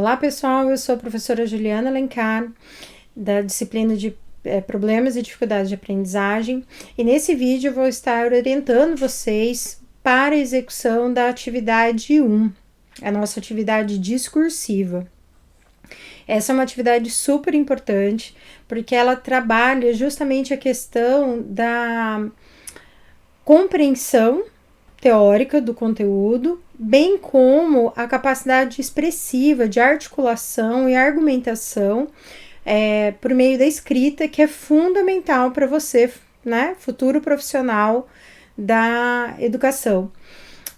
Olá pessoal, eu sou a professora Juliana Alencar, da disciplina de Problemas e Dificuldades de Aprendizagem, e nesse vídeo eu vou estar orientando vocês para a execução da atividade 1, a nossa atividade discursiva. Essa é uma atividade super importante, porque ela trabalha justamente a questão da compreensão teórica do conteúdo, bem como a capacidade expressiva de articulação e argumentação por meio da escrita, que é fundamental para você, né, futuro profissional da educação.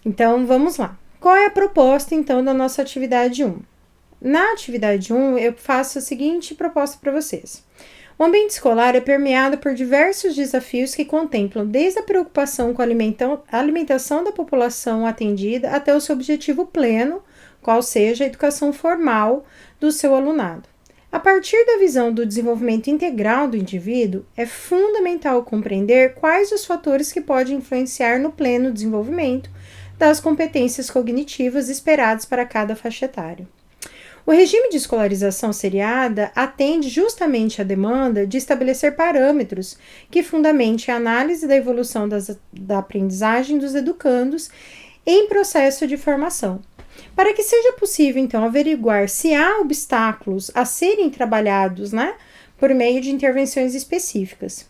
Então, vamos lá. Qual é a proposta, então, da nossa atividade 1? Na atividade 1, eu faço a seguinte proposta para vocês. O ambiente escolar é permeado por diversos desafios que contemplam desde a preocupação com a alimentação da população atendida até o seu objetivo pleno, qual seja a educação formal do seu alunado. A partir da visão do desenvolvimento integral do indivíduo, é fundamental compreender quais os fatores que podem influenciar no pleno desenvolvimento das competências cognitivas esperadas para cada faixa etária. O regime de escolarização seriada atende justamente à demanda de estabelecer parâmetros que fundamentem a análise da evolução da aprendizagem dos educandos em processo de formação. Para que seja possível, então, averiguar se há obstáculos a serem trabalhados, por meio de intervenções específicas.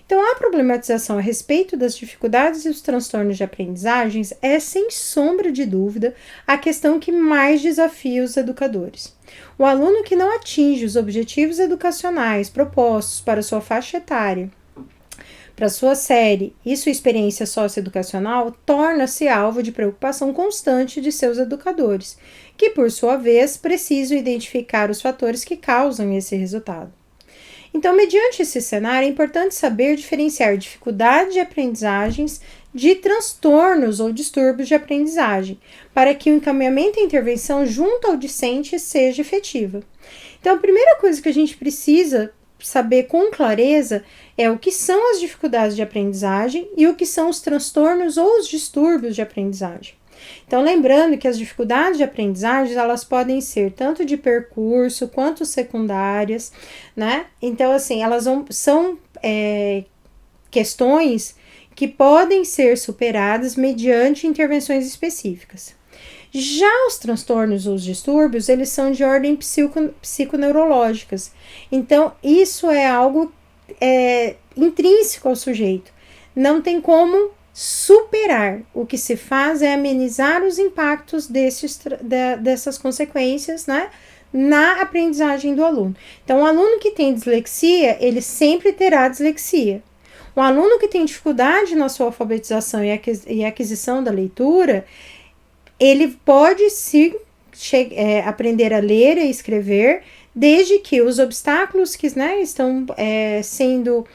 Então, a problematização a respeito das dificuldades e dos transtornos de aprendizagens é, sem sombra de dúvida, a questão que mais desafia os educadores. O aluno que não atinge os objetivos educacionais propostos para sua faixa etária, para sua série e sua experiência socioeducacional, torna-se alvo de preocupação constante de seus educadores, que, por sua vez, precisam identificar os fatores que causam esse resultado. Então, mediante esse cenário, é importante saber diferenciar dificuldades de aprendizagens de transtornos ou distúrbios de aprendizagem, para que o encaminhamento e intervenção junto ao discente seja efetiva. Então, a primeira coisa que a gente precisa saber com clareza é o que são as dificuldades de aprendizagem e o que são os transtornos ou os distúrbios de aprendizagem. Então, lembrando que as dificuldades de aprendizagem, elas podem ser tanto de percurso quanto secundárias, Então, assim, elas são questões que podem ser superadas mediante intervenções específicas. Já os transtornos ou os distúrbios, eles são de ordem psiconeurológicas. Então, isso é algo intrínseco ao sujeito. Não tem como superar. O que se faz é amenizar os impactos dessas consequências, na aprendizagem do aluno. Então, o aluno que tem dislexia, ele sempre terá dislexia. O aluno que tem dificuldade na sua alfabetização e aquisição da leitura, ele pode sim aprender a ler e escrever, desde que os obstáculos que estão sendo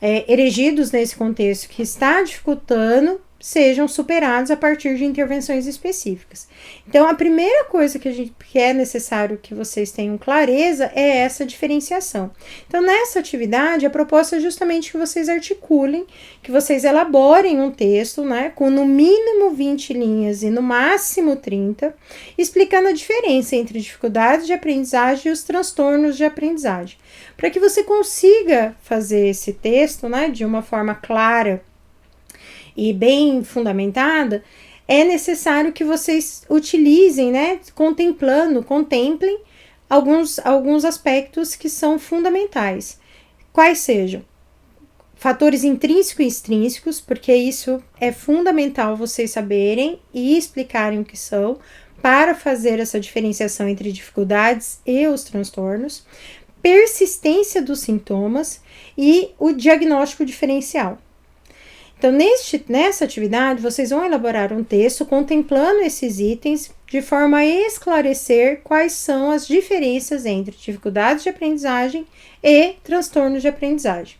erigidos nesse contexto que está dificultando sejam superados a partir de intervenções específicas. Então, a primeira coisa que é necessário que vocês tenham clareza é essa diferenciação. Então, nessa atividade, a proposta é justamente que vocês articulem, que vocês elaborem um texto, com no mínimo 20 linhas e no máximo 30, explicando a diferença entre dificuldades de aprendizagem e os transtornos de aprendizagem. Para que você consiga fazer esse texto, de uma forma clara e bem fundamentada, é necessário que vocês utilizem, contemplem alguns aspectos que são fundamentais. Quais sejam? Fatores intrínsecos e extrínsecos, porque isso é fundamental vocês saberem e explicarem o que são, para fazer essa diferenciação entre dificuldades e os transtornos, persistência dos sintomas e o diagnóstico diferencial. Então, nessa atividade, vocês vão elaborar um texto contemplando esses itens de forma a esclarecer quais são as diferenças entre dificuldades de aprendizagem e transtornos de aprendizagem.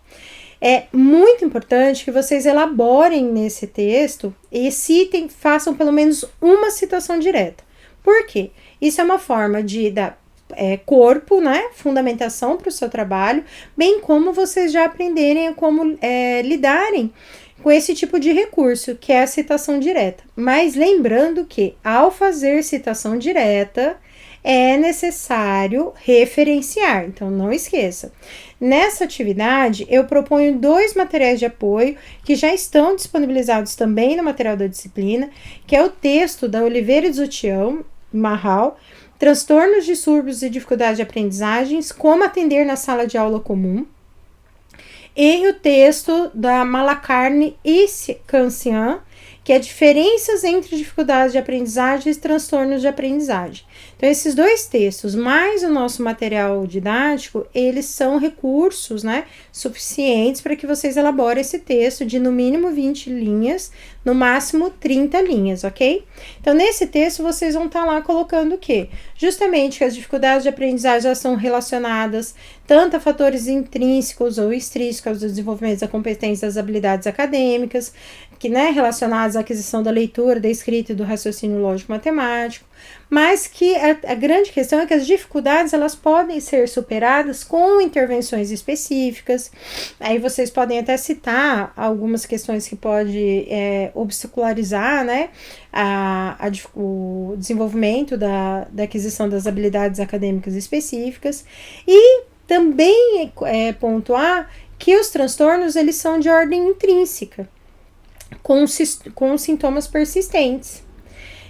É muito importante que vocês elaborem nesse texto e façam pelo menos uma citação direta. Por quê? Isso é uma forma de dar corpo, fundamentação para o seu trabalho, bem como vocês já aprenderem como lidarem com esse tipo de recurso, que é a citação direta. Mas lembrando que, ao fazer citação direta, é necessário referenciar, então não esqueça. Nessa atividade, eu proponho 2 materiais de apoio que já estão disponibilizados também no material da disciplina, que é o texto da Oliveira e Zutião, Marral, Transtornos, Distúrbios e Dificuldades de Aprendizagens, Como Atender na Sala de Aula Comum, e o texto da Malacarne e Cancian, que é diferenças entre dificuldades de aprendizagem e transtornos de aprendizagem. Então, esses 2 textos, mais o nosso material didático, eles são recursos, né, suficientes para que vocês elaborem esse texto de no mínimo 20 linhas, no máximo 30 linhas, ok? Então, nesse texto, vocês vão estar lá colocando o quê? Justamente que as dificuldades de aprendizagem já são relacionadas tanto a fatores intrínsecos ou extrínsecos do desenvolvimento da competência das habilidades acadêmicas, que, né, relacionadas à aquisição da leitura, da escrita e do raciocínio lógico-matemático, mas que a grande questão é que as dificuldades elas podem ser superadas com intervenções específicas. Aí vocês podem até citar algumas questões que pode obstacularizar, né, o desenvolvimento da aquisição das habilidades acadêmicas específicas, e também pontuar que os transtornos eles são de ordem intrínseca, com sintomas persistentes.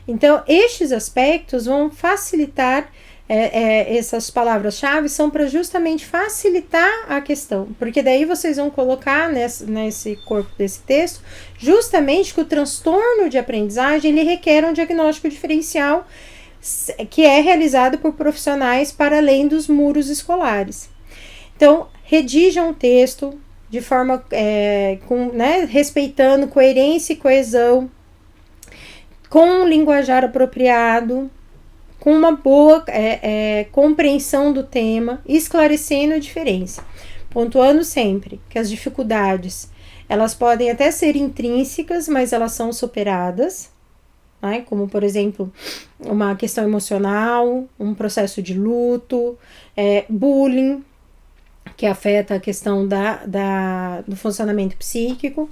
Então, estes aspectos vão facilitar, essas palavras-chave são para justamente facilitar a questão, porque daí vocês vão colocar nesse corpo desse texto justamente que o transtorno de aprendizagem ele requer um diagnóstico diferencial que é realizado por profissionais para além dos muros escolares. Então, redijam um texto de forma respeitando coerência e coesão, com um linguajar apropriado, com uma boa compreensão do tema, esclarecendo a diferença, pontuando sempre que as dificuldades elas podem até ser intrínsecas, mas elas são superadas, né? Como por exemplo uma questão emocional, um processo de luto, bullying, que afeta a questão do funcionamento psíquico,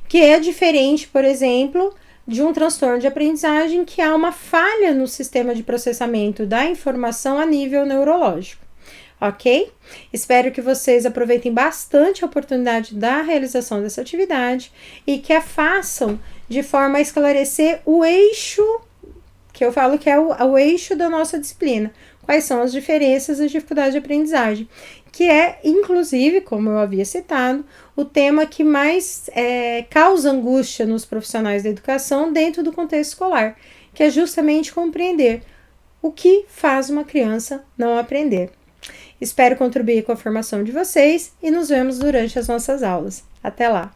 que é diferente, por exemplo, de um transtorno de aprendizagem que há uma falha no sistema de processamento da informação a nível neurológico, ok? Espero que vocês aproveitem bastante a oportunidade da realização dessa atividade e que a façam de forma a esclarecer o eixo, que eu falo que é o eixo da nossa disciplina. Quais são as diferenças e dificuldades de aprendizagem, que é, inclusive, como eu havia citado, o tema que mais causa angústia nos profissionais da educação dentro do contexto escolar, que é justamente compreender o que faz uma criança não aprender. Espero contribuir com a formação de vocês e nos vemos durante as nossas aulas. Até lá!